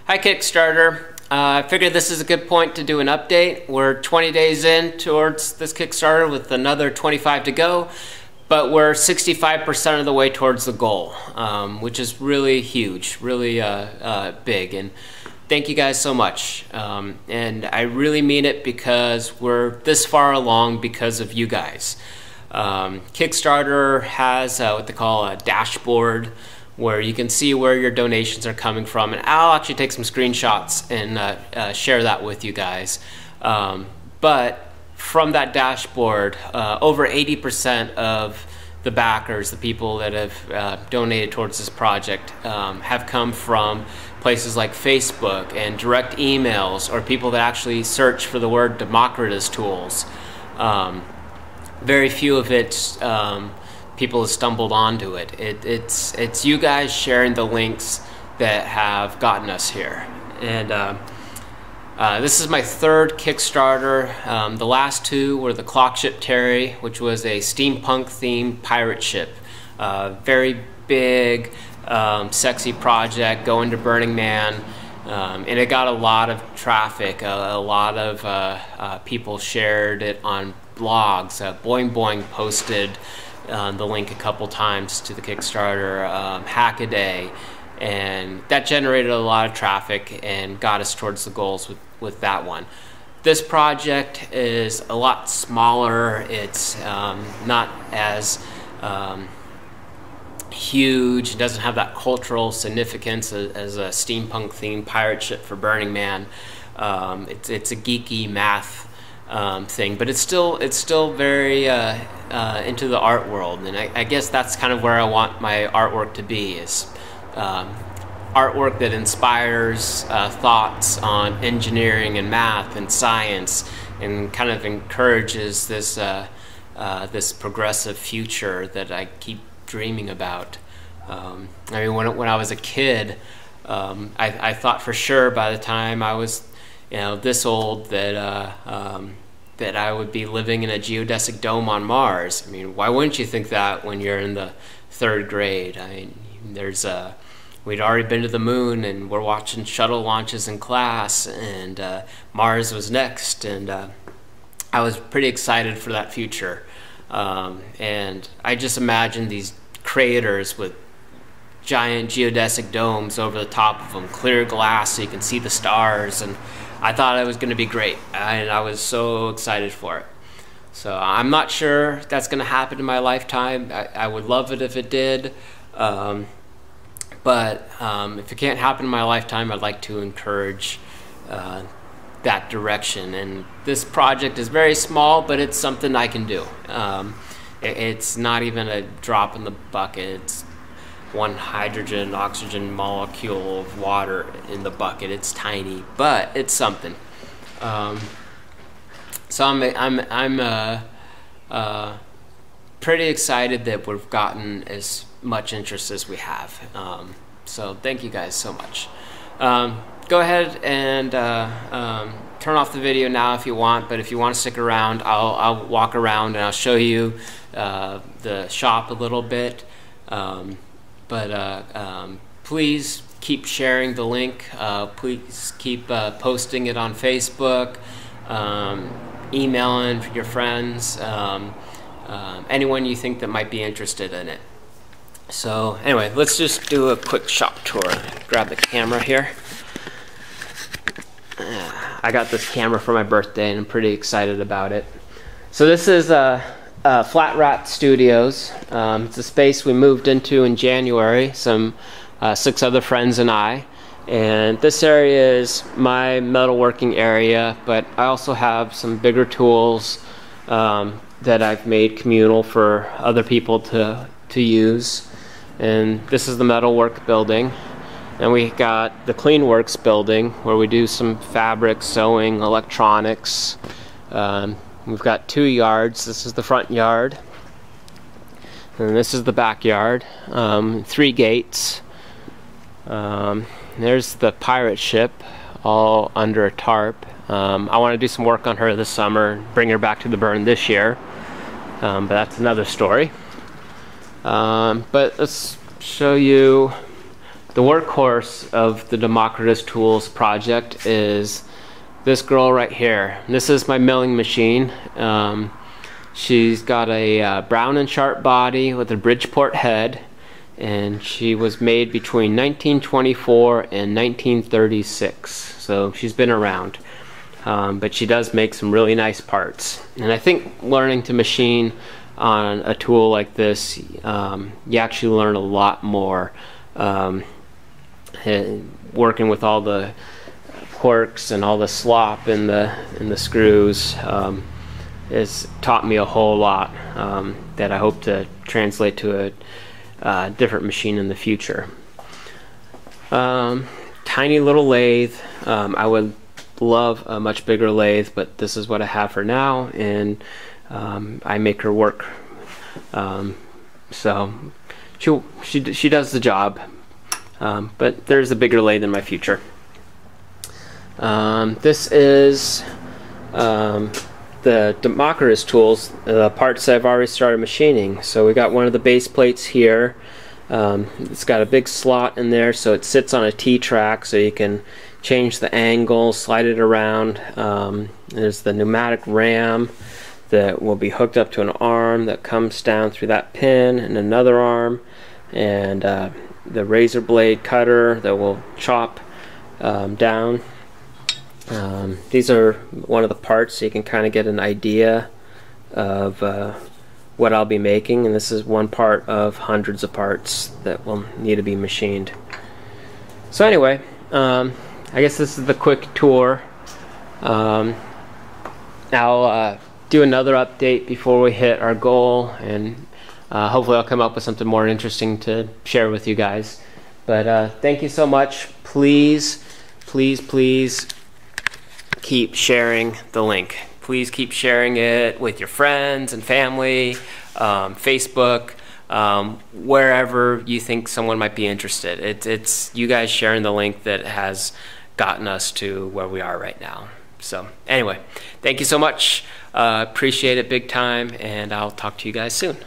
Hi KickStarter. I figured this is a good point to do an update. We're 20 days in towards this Kickstarter with another 25 to go, but we're 65% of the way towards the goal, which is really huge, really big. And thank you guys so much. And I really mean it because we're this far along because of you guys. Kickstarter has what they call a dashboard where you can see where your donations are coming from, and I'll actually take some screenshots and share that with you guys. But from that dashboard, over 80% of the backers, the people that have donated towards this project, have come from places like Facebook and direct emails, or people that actually search for the word Democritus tools. Very few of it people have stumbled onto it. It's you guys sharing the links that have gotten us here. And this is my third Kickstarter. The last two were the Clock Ship Terry, which was a steampunk themed pirate ship. Very big, sexy project going to Burning Man. And it got a lot of traffic. A lot of people shared it on blogs. Boing Boing posted the link a couple times to the Kickstarter, Hackaday, and that generated a lot of traffic and got us towards the goals with that one. This project is a lot smaller. It's not as huge. It doesn't have that cultural significance as a steampunk themed pirate ship for Burning Man. It's a geeky math thing, but it's still very into the art world, and I guess that's kind of where I want my artwork to be, is artwork that inspires thoughts on engineering and math and science, and kind of encourages this this progressive future that I keep dreaming about. I mean, when I was a kid, I thought for sure by the time I was this old that that I would be living in a geodesic dome on Mars. I mean, why wouldn't you think that when you're in the third grade? I mean, we'd already been to the moon, and we're watching shuttle launches in class, and Mars was next, and I was pretty excited for that future. And I just imagined these craters with giant geodesic domes over the top of them, clear glass so you can see the stars, and I thought it was going to be great, and I was so excited for it. So I'm not sure that's going to happen in my lifetime. I would love it if it did, but if it can't happen in my lifetime, I'd like to encourage that direction. And this project is very small, but it's something I can do. It's not even a drop in the bucket. It's one hydrogen oxygen molecule of water in the bucket. It's tiny, but it's something. So I'm pretty excited that we've gotten as much interest as we have. So thank you guys so much. Go ahead and turn off the video now if you want, but if you want to stick around, I'll walk around and I'll show you the shop a little bit. Please keep sharing the link. Please keep posting it on Facebook, emailing your friends, anyone you think that might be interested in it. So anyway, let's just do a quick shop tour. Grab the camera here. I got this camera for my birthday, and I'm pretty excited about it. So this is Flat Rat Studios. It's a space we moved into in January, some 6 other friends and I. And this area is my metalworking area, but I also have some bigger tools that I've made communal for other people to use. And this is the Metalwork Building. And we got the Cleanworks Building, where we do some fabric, sewing, electronics. We've got 2 yards. This is the front yard, and this is the backyard. 3 gates. There's the pirate ship, all under a tarp. I want to do some work on her this summer, bring her back to the burn this year, but that's another story. But let's show you the workhorse of the Democritus Tools project is this girl right here. This is my milling machine. She's got a Brown and Sharp body with a Bridgeport head, and she was made between 1924 and 1936, so she's been around. But she does make some really nice parts, and I think learning to machine on a tool like this, you actually learn a lot more. Working with all the quirks and all the slop in the screws has taught me a whole lot that I hope to translate to a different machine in the future. Tiny little lathe. I would love a much bigger lathe, but this is what I have for now, and I make her work. So she does the job, but there's a bigger lathe in my future. This is the Democritus tools, the parts I've already started machining. So we got one of the base plates here. It's got a big slot in there, so it sits on a T-track, so you can change the angle, slide it around. There's the pneumatic ram that will be hooked up to an arm that comes down through that pin, and another arm, and the razor blade cutter that will chop down. These are one of the parts, so you can kind of get an idea of what I'll be making, and this is one part of hundreds of parts that will need to be machined. So anyway, I guess this is the quick tour. I'll do another update before we hit our goal, and hopefully I'll come up with something more interesting to share with you guys. But thank you so much. Please, please, please keep sharing the link. Please keep sharing it with your friends and family, Facebook, wherever you think someone might be interested. It's you guys sharing the link that has gotten us to where we are right now. So anyway, thank you so much. Appreciate it big time, and I'll talk to you guys soon.